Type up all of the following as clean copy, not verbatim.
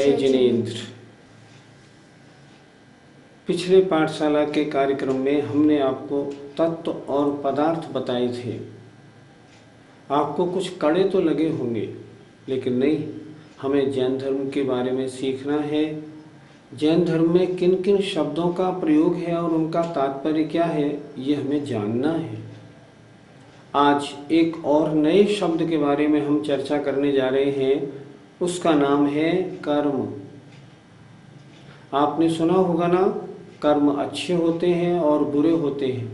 जय जिनेंद्र। पिछले पाठशाला के कार्यक्रम में हमने आपको तत्व और पदार्थ बताए थे। आपको कुछ कड़े तो लगे होंगे, लेकिन नहीं, हमें जैन धर्म के बारे में सीखना है। जैन धर्म में किन किन शब्दों का प्रयोग है और उनका तात्पर्य क्या है, ये हमें जानना है। आज एक और नए शब्द के बारे में हम चर्चा करने जा रहे हैं। उसका नाम है कर्म। आपने सुना होगा ना, कर्म अच्छे होते हैं और बुरे होते हैं।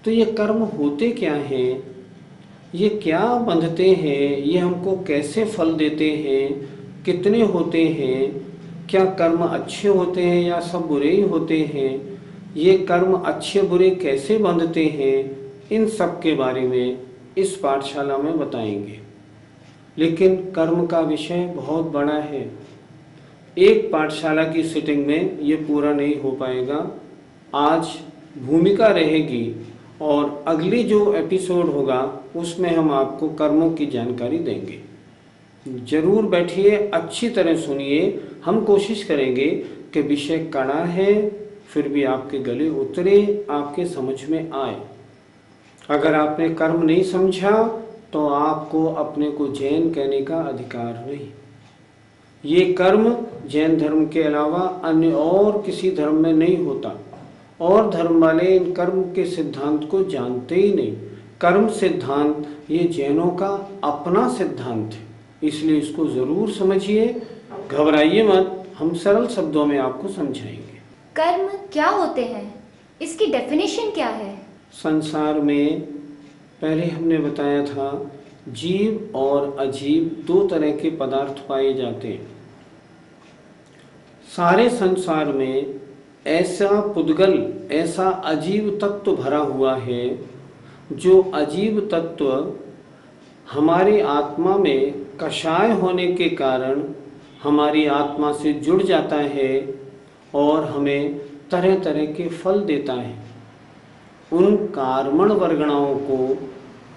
तो ये कर्म होते क्या हैं, ये क्या बंधते हैं, ये हमको कैसे फल देते हैं, कितने होते हैं, क्या कर्म अच्छे होते हैं या सब बुरे ही होते हैं, ये कर्म अच्छे बुरे कैसे बंधते हैं, इन सब के बारे में इस पाठशाला में बताएंगे। लेकिन कर्म का विषय बहुत बड़ा है। एक पाठशाला की सिटिंग में ये पूरा नहीं हो पाएगा। आज भूमिका रहेगी और अगली जो एपिसोड होगा उसमें हम आपको कर्मों की जानकारी देंगे। जरूर बैठिए, अच्छी तरह सुनिए। हम कोशिश करेंगे कि विषय कड़ा है फिर भी आपके गले उतरे, आपके समझ में आए। अगर आपने कर्म नहीं समझा तो आपको अपने को जैन कहने का अधिकार नहीं। ये कर्म जैन धर्म के अलावा अन्य और किसी धर्म में नहीं होता, और धर्म वाले इन कर्म के सिद्धांत को जानते ही नहीं। कर्म सिद्धांत ये जैनों का अपना सिद्धांत है, इसलिए इसको ज़रूर समझिए। घबराइए मत, हम सरल शब्दों में आपको समझाएंगे। कर्म क्या होते हैं, इसकी डेफिनेशन क्या है? संसार में पहले हमने बताया था, जीव और अजीव दो तरह के पदार्थ पाए जाते हैं। सारे संसार में ऐसा पुद्गल, ऐसा अजीव तत्व भरा हुआ है। जो अजीव तत्व हमारी आत्मा में कषाय होने के कारण हमारी आत्मा से जुड़ जाता है और हमें तरह तरह के फल देता है। उन कार्मण वर्गणाओं को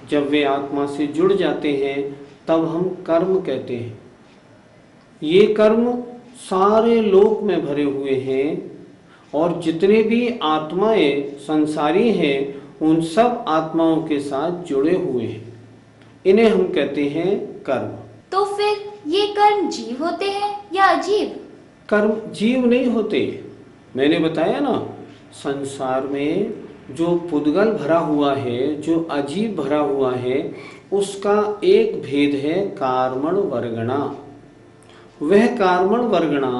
जब वे आत्मा से जुड़ जाते हैं तब हम कर्म कहते हैं। ये कर्म सारे लोक में भरे हुए हैं और जितने भी आत्माएं संसारी हैं उन सब आत्माओं के साथ जुड़े हुए हैं। इन्हें हम कहते हैं कर्म। तो फिर ये कर्म जीव होते हैं या अजीव? कर्म जीव नहीं होते। मैंने बताया ना, संसार में जो पुद्गल भरा हुआ है, जो अजीब भरा हुआ है, उसका एक भेद है कार्मण वर्गणा। वह कार्मण वर्गणा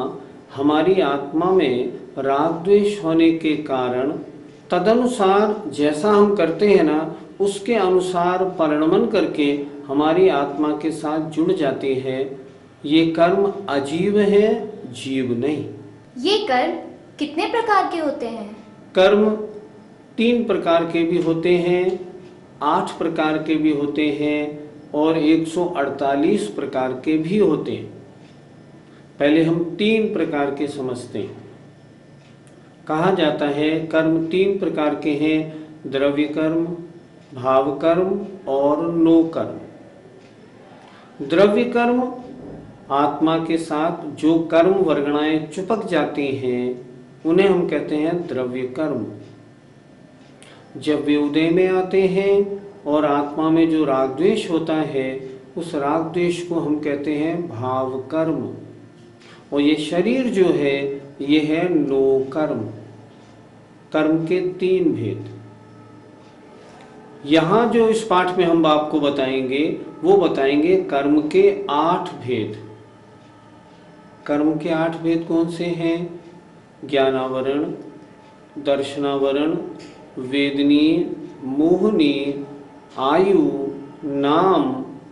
हमारी आत्मा में राग द्वेष होने के कारण तदनुसार जैसा हम करते हैं ना, उसके अनुसार परिणमन करके हमारी आत्मा के साथ जुड़ जाते हैं। ये कर्म अजीव है, जीव नहीं। ये कर्म कितने प्रकार के होते हैं? कर्म 3 प्रकार के भी होते हैं, 8 प्रकार के भी होते हैं और 148 प्रकार के भी होते हैं। पहले हम 3 प्रकार के समझते हैं। कहा जाता है कर्म 3 प्रकार के हैं, द्रव्य कर्म, भाव कर्म और नो कर्म। द्रव्य कर्म आत्मा के साथ जो कर्म वर्गणाएं चिपक जाती हैं उन्हें हम कहते हैं द्रव्य कर्म। जब वे उदय में आते हैं और आत्मा में जो राग द्वेष होता है, उस राग द्वेष को हम कहते हैं भाव कर्म। और ये शरीर जो है ये है नो कर्म। कर्म के 3 भेद। यहाँ जो इस पाठ में हम आपको बताएंगे वो बताएंगे कर्म के 8 भेद। कर्म के 8 भेद कौन से हैं? ज्ञानावरण, दर्शनावरण, वेदनीय, मोहनीय, आयु, नाम,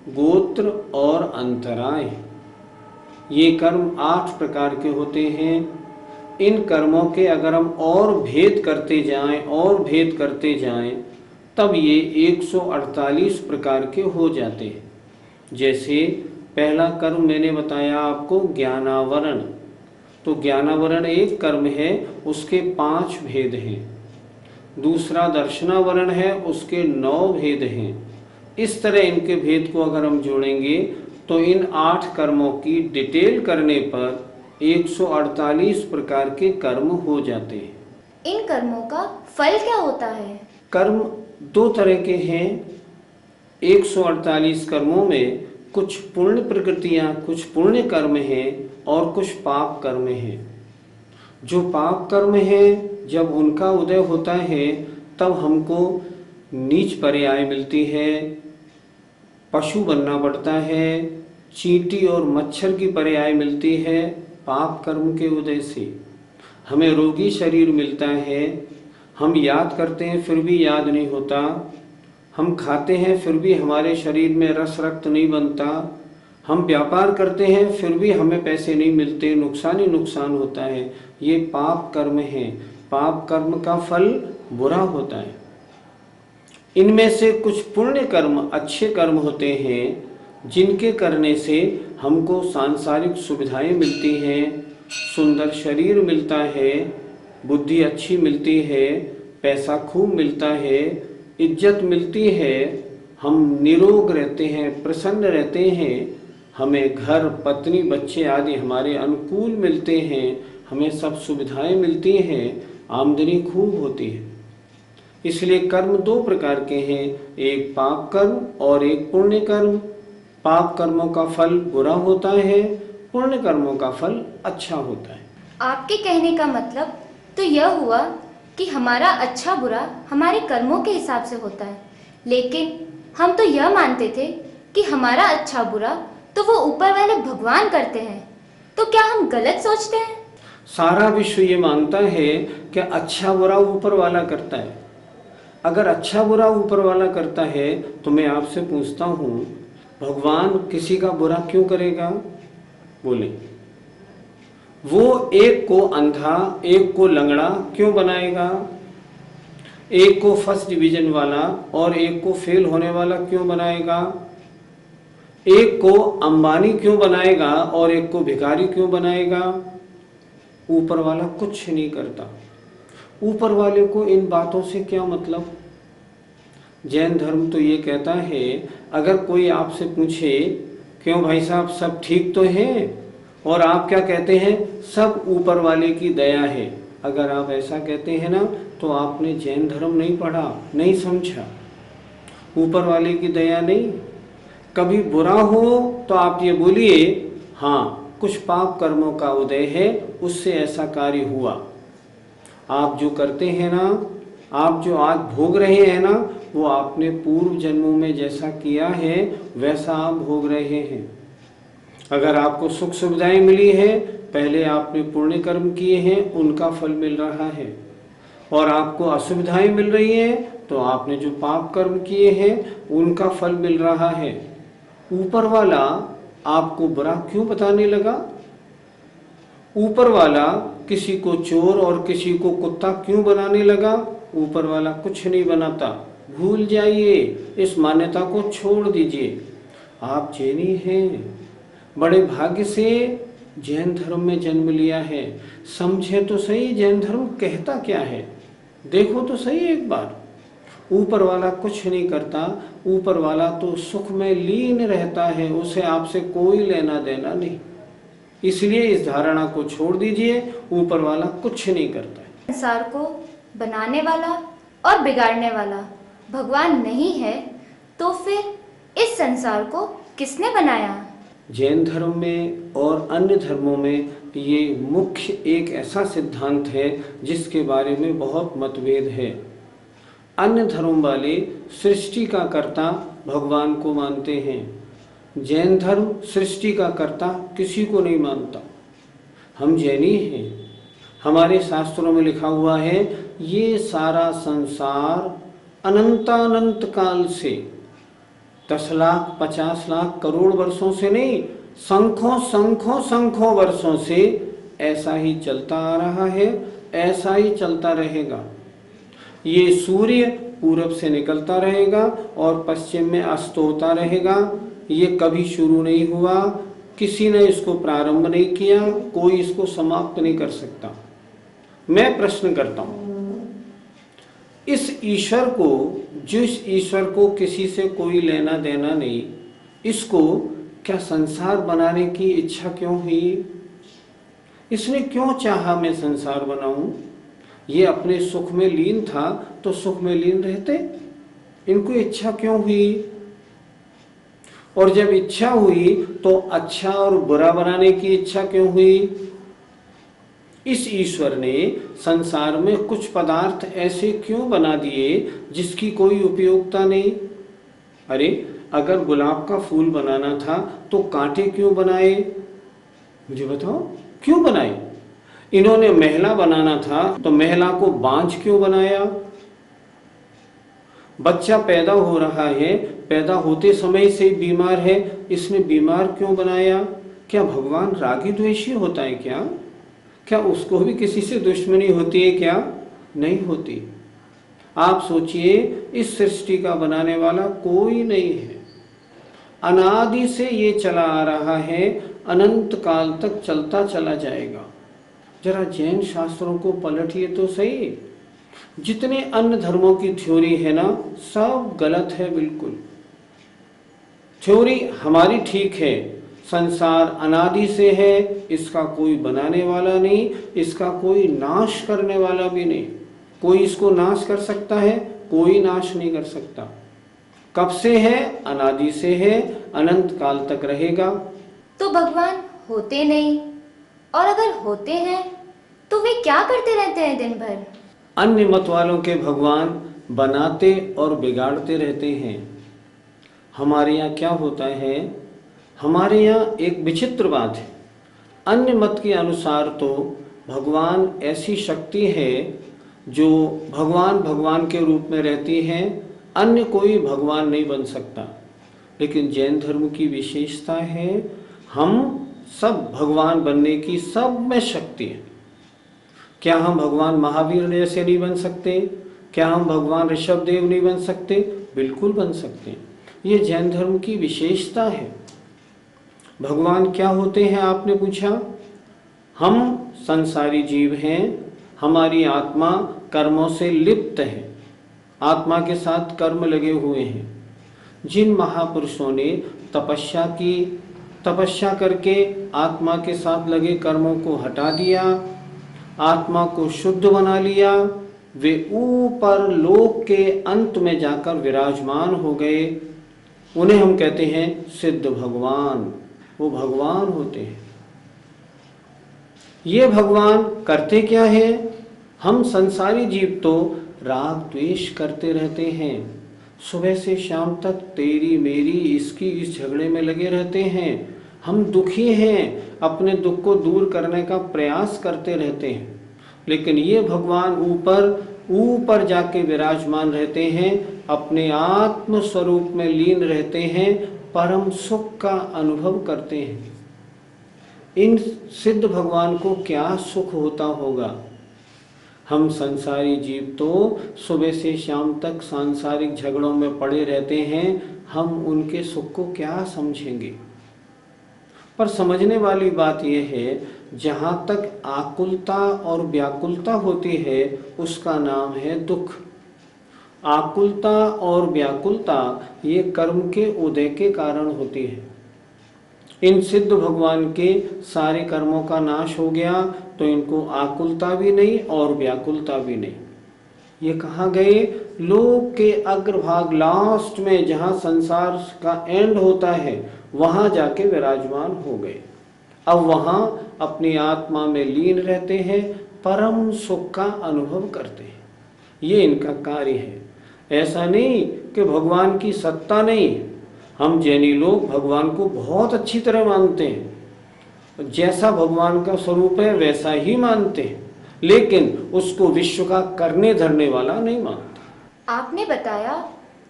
गोत्र और अंतराय। ये कर्म 8 प्रकार के होते हैं। इन कर्मों के अगर हम और भेद करते जाएं तब ये 148 प्रकार के हो जाते हैं। जैसे पहला कर्म मैंने बताया आपको ज्ञानावरण, तो ज्ञानावरण एक कर्म है, उसके 5 भेद हैं। दूसरा दर्शनावरण है, उसके 9 भेद हैं। इस तरह इनके भेद को अगर हम जोड़ेंगे तो इन 8 कर्मों की डिटेल करने पर 148 प्रकार के कर्म हो जाते हैं। इन कर्मों का फल क्या होता है? कर्म दो तरह के हैं। 148 कर्मों में कुछ पुण्य प्रकृतियां, कुछ पुण्य कर्म हैं और कुछ पाप कर्म हैं। जो पाप कर्म हैं, जब उनका उदय होता है तब हमको नीच पर्याय मिलती है, पशु बनना पड़ता है, चींटी और मच्छर की पर्याय मिलती है। पाप कर्म के उदय से हमें रोगी शरीर मिलता है, हम याद करते हैं फिर भी याद नहीं होता, हम खाते हैं फिर भी हमारे शरीर में रस रक्त नहीं बनता, हम व्यापार करते हैं फिर भी हमें पैसे नहीं मिलते, नुकसान ही नुकसान होता है। ये पाप कर्म है। पाप कर्म का फल बुरा होता है। इनमें से कुछ पुण्य कर्म, अच्छे कर्म होते हैं जिनके करने से हमको सांसारिक सुविधाएं मिलती हैं, सुंदर शरीर मिलता है, बुद्धि अच्छी मिलती है, पैसा खूब मिलता है, इज्जत मिलती है, हम निरोग रहते हैं, प्रसन्न रहते हैं, हमें घर पत्नी बच्चे आदि हमारे अनुकूल मिलते हैं, हमें सब सुविधाएं मिलती हैं, आमदनी खूब होती है। इसलिए कर्म दो प्रकार के हैं, एक पाप कर्म और एक पुण्य कर्म। पाप कर्मों का फल बुरा होता है, पुण्य कर्मों का फल अच्छा होता है। आपके कहने का मतलब तो यह हुआ कि हमारा अच्छा बुरा हमारे कर्मों के हिसाब से होता है, लेकिन हम तो यह मानते थे कि हमारा अच्छा बुरा तो वो ऊपर वाले भगवान करते हैं। तो क्या हम गलत सोचते हैं? सारा विश्व ये मानता है कि अच्छा बुरा ऊपर वाला करता है। अगर अच्छा बुरा ऊपर वाला करता है तो मैं आपसे पूछता हूँ, भगवान किसी का बुरा क्यों करेगा? बोले। वो एक को अंधा, एक को लंगड़ा क्यों बनाएगा? एक को फर्स्ट डिवीजन वाला और एक को फेल होने वाला क्यों बनाएगा? एक को अंबानी क्यों बनाएगा और एक को भिखारी क्यों बनाएगा? ऊपर वाला कुछ नहीं करता। ऊपर वाले को इन बातों से क्या मतलब? जैन धर्म तो ये कहता है, अगर कोई आपसे पूछे क्यों भाई साहब सब ठीक तो है, और आप क्या कहते हैं, सब ऊपर वाले की दया है। अगर आप ऐसा कहते हैं ना तो आपने जैन धर्म नहीं पढ़ा, नहीं समझा। ऊपर वाले की दया नहीं। कभी बुरा हो तो आप ये बोलिए, हाँ कुछ पाप कर्मों का उदय है, उससे ऐसा कार्य हुआ। आप जो करते हैं ना, आप जो आज भोग रहे हैं ना, वो आपने पूर्व जन्मों में जैसा किया है वैसा आप भोग रहे हैं। अगर आपको सुख सुविधाएं मिली है, पहले आपने पुण्य कर्म किए हैं, उनका फल मिल रहा है। और आपको असुविधाएं मिल रही हैं तो आपने जो पाप कर्म किए हैं उनका फल मिल रहा है। ऊपर वाला आपको बुरा क्यों बताने लगा? ऊपर वाला किसी को चोर और किसी को कुत्ता क्यों बनाने लगा? ऊपर वाला कुछ नहीं बनाता। भूल जाइए, इस मान्यता को छोड़ दीजिए। आप जैनी हैं, बड़े भाग्य से जैन धर्म में जन्म लिया है। समझे तो सही जैन धर्म कहता क्या है, देखो तो सही एक बार। ऊपर वाला कुछ नहीं करता, ऊपर वाला तो सुख में लीन रहता है, उसे आपसे कोई लेना देना नहीं। इसलिए इस धारणा को छोड़ दीजिए, ऊपर वाला कुछ नहीं करता है। संसार को बनाने वाला और बिगाड़ने वाला भगवान नहीं है, तो फिर इस संसार को किसने बनाया? जैन धर्म में और अन्य धर्मों में ये मुख्य एक ऐसा सिद्धांत है जिसके बारे में बहुत मतभेद है। अन्य धर्म वाले सृष्टि का कर्ता भगवान को मानते हैं। जैन धर्म सृष्टि का कर्ता किसी को नहीं मानता। हम जैनी हैं, हमारे शास्त्रों में लिखा हुआ है ये सारा संसार अनंतानंत काल से 10 लाख 50 लाख करोड़ वर्षों से नहीं, संखों संखों संखों वर्षों से ऐसा ही चलता आ रहा है, ऐसा ही चलता रहेगा। ये सूर्य पूरब से निकलता रहेगा और पश्चिम में अस्त होता रहेगा। ये कभी शुरू नहीं हुआ, किसी ने इसको प्रारंभ नहीं किया, कोई इसको समाप्त नहीं कर सकता। मैं प्रश्न करता हूं, इस ईश्वर को, जिस ईश्वर को किसी से कोई लेना देना नहीं, इसको क्या संसार बनाने की इच्छा क्यों हुई? इसने क्यों चाहा मैं संसार बनाऊं? ये अपने सुख में लीन था तो सुख में लीन रहते, इनको इच्छा क्यों हुई? और जब इच्छा हुई तो अच्छा और बुरा बनाने की इच्छा क्यों हुई? इस ईश्वर ने संसार में कुछ पदार्थ ऐसे क्यों बना दिए जिसकी कोई उपयोगिता नहीं? अरे अगर गुलाब का फूल बनाना था तो कांटे क्यों बनाए? मुझे बताओ, क्यों बनाए? इन्होंने महिला बनाना था तो महिला को बांझ क्यों बनाया? बच्चा पैदा हो रहा है, पैदा होते समय से बीमार है, इसने बीमार क्यों बनाया? क्या भगवान रागी द्वेषी होता है क्या? क्या उसको भी किसी से दुश्मनी होती है क्या? नहीं होती। आप सोचिए, इस सृष्टि का बनाने वाला कोई नहीं है, अनादि से ये चला आ रहा है, अनंत काल तक चलता चला जाएगा। जरा जैन शास्त्रों को पलटिए तो सही, जितने अन्य धर्मों की थ्योरी है ना, सब गलत है बिल्कुल। थ्योरी हमारी ठीक है, संसार अनादि से है, इसका कोई बनाने वाला नहीं, इसका कोई नाश करने वाला भी नहीं। कोई इसको नाश कर सकता है? कोई नाश नहीं कर सकता। कब से है? अनादि से है, अनंत काल तक रहेगा। तो भगवान होते नहीं, और अगर होते हैं तो वे क्या करते रहते हैं दिन भर? अन्य मत वालों के भगवान बनाते और बिगाड़ते रहते हैं। हमारे यहाँ क्या होता है, हमारे यहाँ एक विचित्र बात है। अन्य मत के अनुसार तो भगवान ऐसी शक्ति है जो भगवान भगवान के रूप में रहती है, अन्य कोई भगवान नहीं बन सकता। लेकिन जैन धर्म की विशेषता है, हम सब भगवान बनने की सब में शक्ति है। क्या हम भगवान महावीर जैसे नहीं बन सकते? क्या हम भगवान ऋषभ देव नहीं बन सकते? बिल्कुल बन सकते हैं। ये जैन धर्म की विशेषता है। भगवान क्या होते हैं आपने पूछा? हम संसारी जीव हैं, हमारी आत्मा कर्मों से लिप्त है, आत्मा के साथ कर्म लगे हुए हैं। जिन महापुरुषों ने तपस्या की, तपस्या करके आत्मा के साथ लगे कर्मों को हटा दिया, आत्मा को शुद्ध बना लिया, वे ऊपर लोक के अंत में जाकर विराजमान हो गए। उन्हें हम कहते हैं सिद्ध भगवान। वो भगवान होते हैं। ये भगवान करते क्या है? हम संसारी जीव तो राग द्वेष करते रहते हैं, सुबह से शाम तक तेरी मेरी इसकी इस झगड़े में लगे रहते हैं। हम दुखी हैं, अपने दुख को दूर करने का प्रयास करते रहते हैं। लेकिन ये भगवान ऊपर ऊपर जाके विराजमान रहते हैं, अपने आत्म स्वरूप में लीन रहते हैं, परम सुख का अनुभव करते हैं। इन सिद्ध भगवान को क्या सुख होता होगा? हम संसारी जीव तो सुबह से शाम तक सांसारिक झगड़ों में पड़े रहते हैं, हम उनके सुख को क्या समझेंगे? पर समझने वाली बात यह है, जहाँ तक आकुलता और व्याकुलता होती है उसका नाम है दुख। आकुलता और व्याकुलता ये कर्म के उदय के कारण होती है। इन सिद्ध भगवान के सारे कर्मों का नाश हो गया तो इनको आकुलता भी नहीं और व्याकुलता भी नहीं। ये कहाँ गए? लोक के अग्रभाग, लास्ट में जहाँ संसार का एंड होता है, वहाँ जाके विराजमान हो गए। अब वहाँ अपनी आत्मा में लीन रहते हैं, परम सुख का अनुभव करते हैं। ये इनका कार्य है। ऐसा नहीं कि भगवान की सत्ता नहीं है। हम जैनी लोग भगवान को बहुत अच्छी तरह मानते हैं, जैसा भगवान का स्वरूप है वैसा ही मानते हैं, लेकिन उसको विश्व का करने धरने वाला नहीं मानते। आपने बताया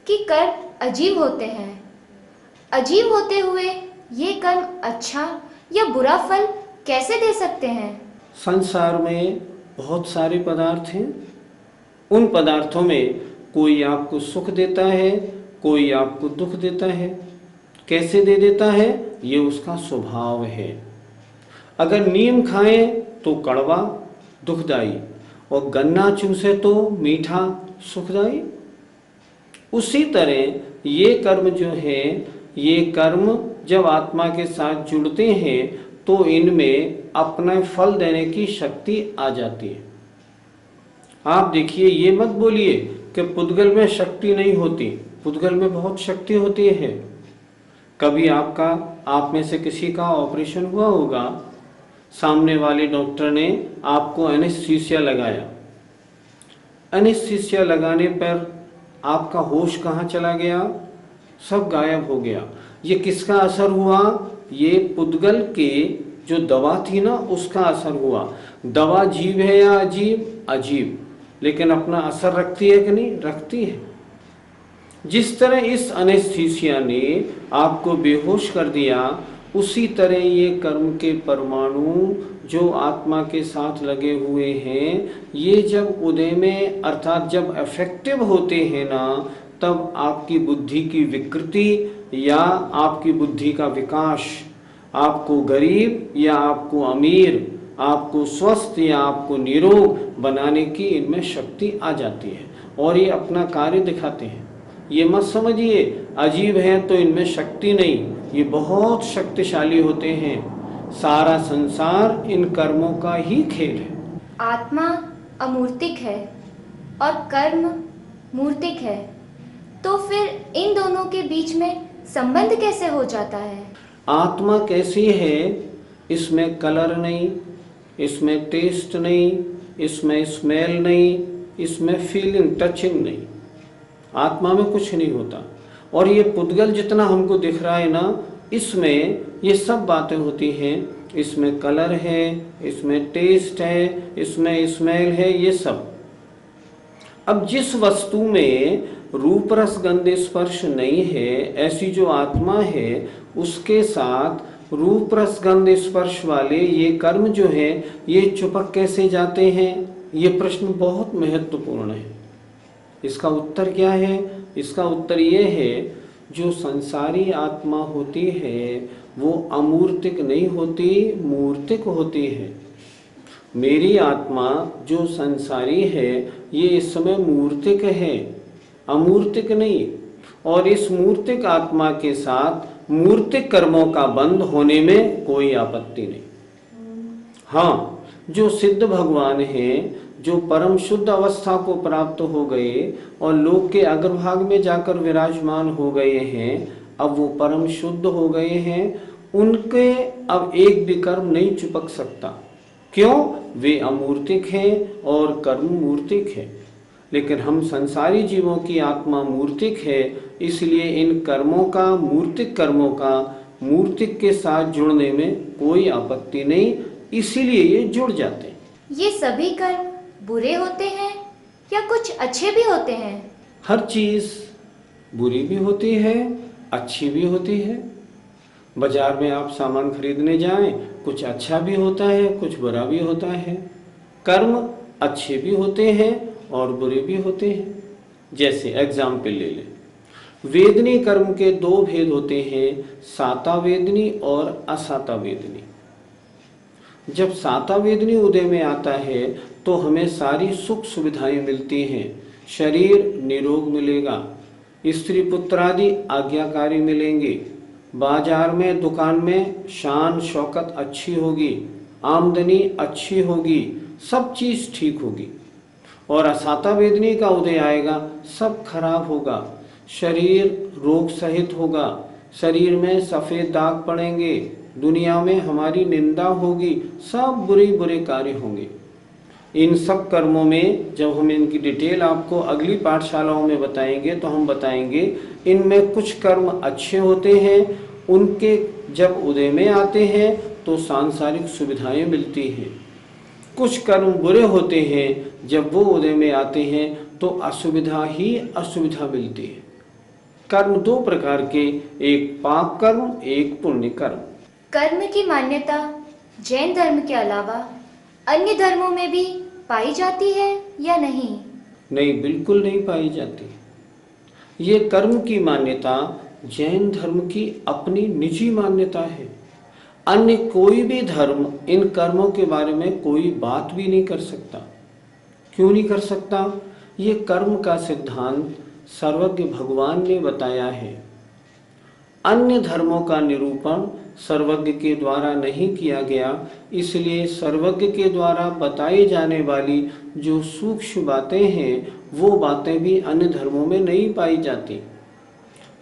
कि कर्म अजीब होते हैं। अजीब होते हुए ये कर्म अच्छा या बुरा फल कैसे दे सकते हैं? संसार में बहुत सारे पदार्थ हैं। उन पदार्थों में कोई आपको सुख देता है, कोई आपको दुख देता है। कैसे दे देता है? ये उसका स्वभाव है। अगर नीम खाएं तो कड़वा दुखदाई, और गन्ना चूसे तो मीठा सुखदाई। उसी तरह ये कर्म जो है, ये कर्म जब आत्मा के साथ जुड़ते हैं तो इनमें अपना फल देने की शक्ति आ जाती है। आप देखिए, ये मत बोलिए कि पुद्गल में शक्ति नहीं होती, पुद्गल में बहुत शक्ति होती है। कभी आप में से किसी का ऑपरेशन हुआ होगा, सामने वाले डॉक्टर ने आपको एनेस्थीसिया लगाया, एनेस्थीसिया लगाने पर आपका होश कहाँ चला गया? सब गायब हो गया। ये किसका असर हुआ? ये पुद्गल के जो दवा थी ना, उसका असर हुआ। दवा अजीब है या अजीब? अजीब, लेकिन अपना असर रखती है कि नहीं? रखती है। जिस तरह इस एनेस्थीसिया ने आपको बेहोश कर दिया, उसी तरह ये कर्म के परमाणु जो आत्मा के साथ लगे हुए हैं, ये जब उदय में अर्थात जब इफेक्टिव होते हैं ना, तब आपकी बुद्धि की विकृति या आपकी बुद्धि का विकास, आपको गरीब या आपको अमीर, आपको स्वस्थ या आपको निरोग बनाने की इनमें शक्ति आ जाती है और ये अपना कार्य दिखाते हैं। ये मत समझिए अजीब है तो इनमें शक्ति नहीं, ये बहुत शक्तिशाली होते हैं। सारा संसार इन कर्मों का ही खेल है। आत्मा अमूर्तिक है और कर्म मूर्तिक है, तो फिर इन दोनों के बीच में संबंध कैसे हो जाता है? आत्मा कैसी है? इसमें कलर नहीं, इसमें टेस्ट नहीं, इसमें स्मेल नहीं, इसमें फीलिंग टचिंग नहीं, आत्मा में कुछ नहीं होता। और ये पुद्गल जितना हमको दिख रहा है ना, इसमें ये सब बातें होती हैं। इसमें कलर है, इसमें टेस्ट है, इसमें स्मेल है, ये सब। अब जिस वस्तु में रूप रस गंध स्पर्श नहीं है, ऐसी जो आत्मा है, उसके साथ रूप रस गंध स्पर्श वाले ये कर्म जो है, ये चिपक कैसे जाते हैं? ये प्रश्न बहुत महत्वपूर्ण है। इसका उत्तर क्या है? इसका उत्तर ये है, जो संसारी आत्मा होती है वो अमूर्तिक नहीं होती, मूर्तिक होती है। मेरी आत्मा जो संसारी है, ये इस समय मूर्तिक है, अमूर्तिक नहीं। और इस मूर्तिक आत्मा के साथ मूर्तिक कर्मों का बंध होने में कोई आपत्ति नहीं। हाँ, जो सिद्ध भगवान हैं, जो परम शुद्ध अवस्था को प्राप्त हो गए और लोक के अग्रभाग में जाकर विराजमान हो गए हैं, अब वो परम शुद्ध हो गए हैं, उनके अब एक भी कर्म नहीं चिपक सकता। क्यों? वे अमूर्तिक हैं और कर्म मूर्तिक है। लेकिन हम संसारी जीवों की आत्मा मूर्तिक है, इसलिए इन कर्मों का, मूर्तिक कर्मों का मूर्तिक के साथ जुड़ने में कोई आपत्ति नहीं, इसीलिए ये जुड़ जाते हैं। ये सभी कर्म बुरे होते हैं या कुछ अच्छे भी होते हैं? हर चीज बुरी भी होती है, अच्छी भी होती है। बाजार में आप सामान खरीदने जाएं, कुछ अच्छा भी होता है, कुछ बुरा भी होता है। कर्म अच्छे भी होते हैं और बुरे भी होते हैं। जैसे एग्जाम्पल ले लें, वेदनी कर्म के दो भेद होते हैं, साता वेदनी और असाता वेदनी। जब साता वेदनी उदय में आता है तो हमें सारी सुख सुविधाएं मिलती हैं, शरीर निरोग मिलेगा, स्त्री पुत्र आदि आज्ञाकारी मिलेंगे, बाजार में दुकान में शान शौकत अच्छी होगी, आमदनी अच्छी होगी, सब चीज़ ठीक होगी। और असाता वेदनी का उदय आएगा, सब खराब होगा, शरीर रोग सहित होगा, शरीर में सफ़ेद दाग पड़ेंगे, दुनिया में हमारी निंदा होगी, सब बुरे बुरे कार्य होंगे। इन सब कर्मों में जब हम इनकी डिटेल आपको अगली पाठशालाओं में बताएंगे तो हम बताएंगे इनमें कुछ कर्म अच्छे होते हैं, उनके जब उदय में आते हैं तो सांसारिक सुविधाएं मिलती हैं। कुछ कर्म बुरे होते हैं, जब वो उदय में आते हैं तो असुविधा ही असुविधा मिलती है। कर्म दो प्रकार के, एक पाप कर्म, एक पुण्य कर्म। कर्म की मान्यता जैन धर्म के अलावा अन्य धर्मों में भी पाई जाती है या नहीं? नहीं, बिल्कुल नहीं पाई जाती। ये कर्म की मान्यता जैन धर्म की अपनी निजी मान्यता है। अन्य कोई भी धर्म इन कर्मों के बारे में कोई बात भी नहीं कर सकता। क्यों नहीं कर सकता? ये कर्म का सिद्धांत सर्वज्ञ भगवान ने बताया है। अन्य धर्मों का निरूपण सर्वज्ञ के द्वारा नहीं किया गया, इसलिए सर्वज्ञ के द्वारा बताई जाने वाली जो सूक्ष्म बातें हैं वो बातें भी अन्य धर्मों में नहीं पाई जाती।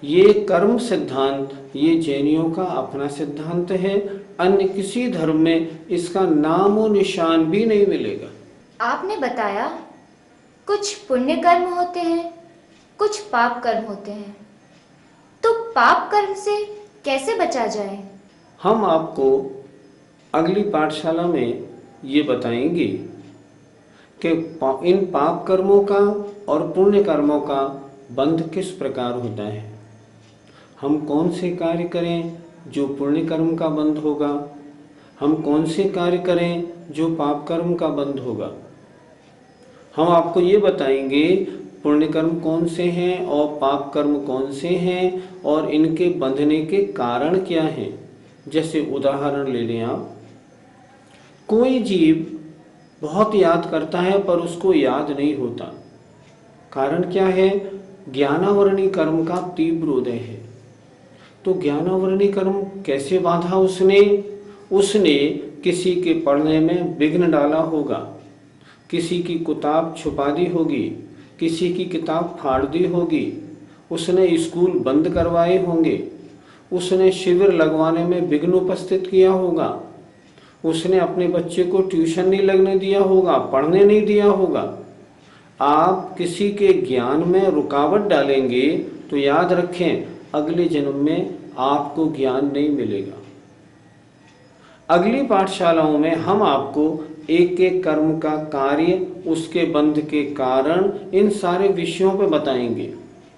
ये कर्म सिद्धांत ये जैनियों का अपना सिद्धांत है, अन्य किसी धर्म में इसका नामो निशान भी नहीं मिलेगा। आपने बताया कुछ पुण्य कर्म होते हैं, कुछ पाप कर्म होते हैं, तो पाप कर्म से कैसे बचा जाए? हम आपको अगली पाठशाला में ये बताएंगे कि इन पाप कर्मों का और पुण्य कर्मों का बंध किस प्रकार होता है। हम कौन से कार्य करें जो पुण्य कर्म का बंध होगा, हम कौन से कार्य करें जो पाप कर्म का बंध होगा। हम आपको ये बताएंगे पुण्य कर्म कौन से हैं और पाप कर्म कौन से हैं और इनके बंधने के कारण क्या हैं। जैसे उदाहरण ले लें आप, कोई जीव बहुत याद करता है पर उसको याद नहीं होता, कारण क्या है? ज्ञानावरणी कर्म का तीव्र उदय है। तो ज्ञानावरणी कर्म कैसे बांधा उसने किसी के पढ़ने में विघ्न डाला होगा, किसी की किताब छुपा दी होगी, किसी की किताब फाड़ दी होगी, उसने स्कूल बंद करवाए होंगे, उसने शिविर लगवाने में विघ्न उपस्थित किया होगा, उसने अपने बच्चे को ट्यूशन नहीं लगने दिया होगा, पढ़ने नहीं दिया होगा। आप किसी के ज्ञान में रुकावट डालेंगे तो याद रखें अगले जन्म में आपको ज्ञान नहीं मिलेगा। अगली पाठशालाओं में हम आपको एक एक कर्म का कार्य, उसके बंध के कारण, इन सारे विषयों पर बताएंगे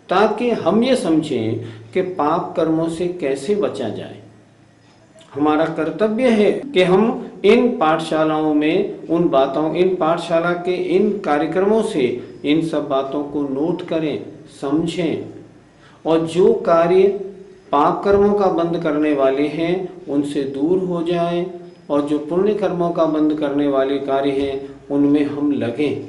ताकि हम ये समझें कि पाप कर्मों से कैसे बचा जाए। हमारा कर्तव्य है कि हम इन पाठशालाओं में इन पाठशाला के इन कार्यक्रमों से इन सब बातों को नोट करें, समझें और जो कार्य पाप कर्मों का बंद करने वाले हैं उनसे दूर हो जाएं और जो पुण्य कर्मों का बंद करने वाले कार्य हैं उनमें हम लगें।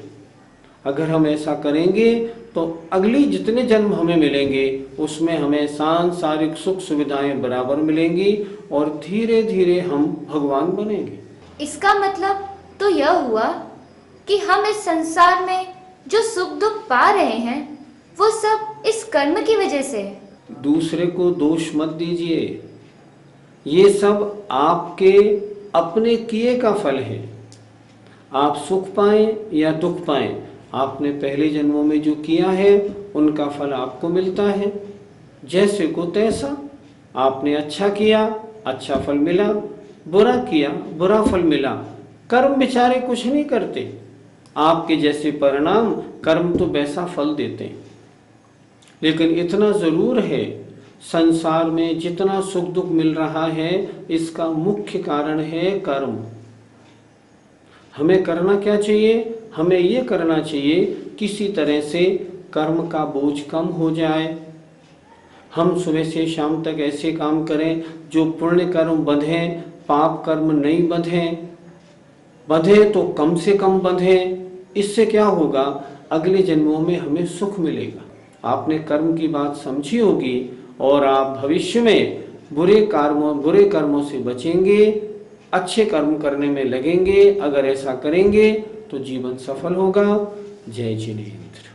अगर हम ऐसा करेंगे तो अगली जितने जन्म हमें मिलेंगे उसमें हमें सांसारिक सुख सुविधाएं बराबर मिलेंगी और धीरे धीरे हम भगवान बनेंगे। इसका मतलब तो यह हुआ कि हम इस संसार में जो सुख दुख पा रहे हैं वो सब इस कर्म की वजह से है। दूसरे को दोष मत दीजिए, ये सब आपके अपने किए का फल है। आप सुख पाएं या दुख पाएं, आपने पहले जन्मों में जो किया है उनका फल आपको मिलता है। जैसे को तैसा, आपने अच्छा किया अच्छा फल मिला, बुरा किया बुरा फल मिला। कर्म बेचारे कुछ नहीं करते, आपके जैसे परिणाम, कर्म तो वैसा फल देते हैं। लेकिन इतना जरूर है, संसार में जितना सुख दुख मिल रहा है इसका मुख्य कारण है कर्म। हमें करना क्या चाहिए? हमें ये करना चाहिए किसी तरह से कर्म का बोझ कम हो जाए। हम सुबह से शाम तक ऐसे काम करें जो पुण्य कर्म बंधें, पाप कर्म नहीं बंधे तो कम से कम बंधे। इससे क्या होगा? अगले जन्मों में हमें सुख मिलेगा। आपने कर्म की बात समझी होगी और आप भविष्य में बुरे कर्मों से बचेंगे, अच्छे कर्म करने में लगेंगे। अगर ऐसा करेंगे तो जीवन सफल होगा। जय जिनेंद्र।